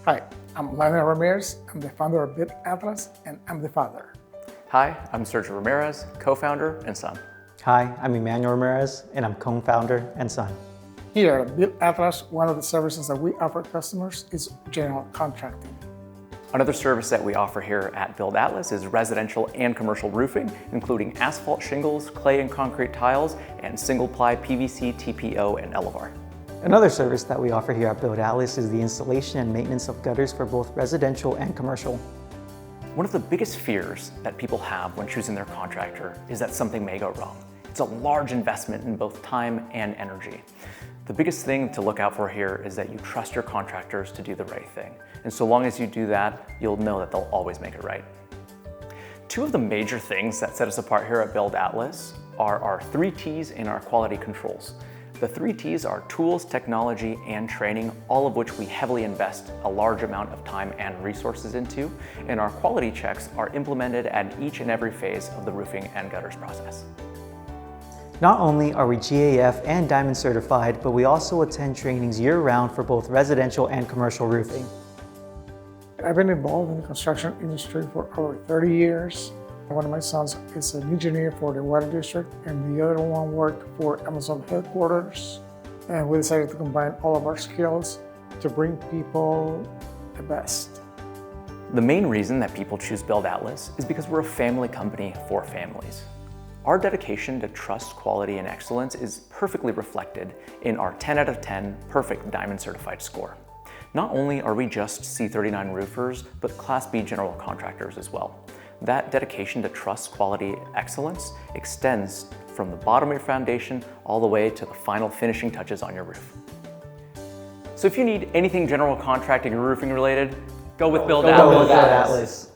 Hi, I'm Lionel Ramirez. I'm the founder of Build Atlas, and I'm the father. Hi, I'm Sergio Ramirez, co-founder and son. Hi, I'm Emmanuel Ramirez, and I'm co-founder and son. Here at Build Atlas, one of the services that we offer customers is general contracting. Another service that we offer here at Build Atlas is residential and commercial roofing, including asphalt shingles, clay and concrete tiles, and single-ply PVC, TPO, and Elevar. Another service that we offer here at Build Atlas is the installation and maintenance of gutters for both residential and commercial. One of the biggest fears that people have when choosing their contractor is that something may go wrong. It's a large investment in both time and energy. The biggest thing to look out for here is that you trust your contractors to do the right thing. And so long as you do that, you'll know that they'll always make it right. Two of the major things that set us apart here at Build Atlas are our 3 T's and our quality controls. The 3 T's are tools, technology, and training, all of which we heavily invest a large amount of time and resources into, and our quality checks are implemented at each and every phase of the roofing and gutters process. Not only are we GAF and Diamond certified, but we also attend trainings year-round for both residential and commercial roofing. I've been involved in the construction industry for over 30 years. One of my sons is an engineer for the water district, and the other one worked for Amazon headquarters. And we decided to combine all of our skills to bring people the best. The main reason that people choose Build Atlas is because we're a family company for families. Our dedication to trust, quality, and excellence is perfectly reflected in our 10 out of 10 perfect Diamond certified score. Not only are we just C39 roofers, but Class B general contractors as well. That dedication to trust, quality, excellence extends from the bottom of your foundation all the way to the final finishing touches on your roof. So if you need anything general contracting or roofing related, go with Build Atlas.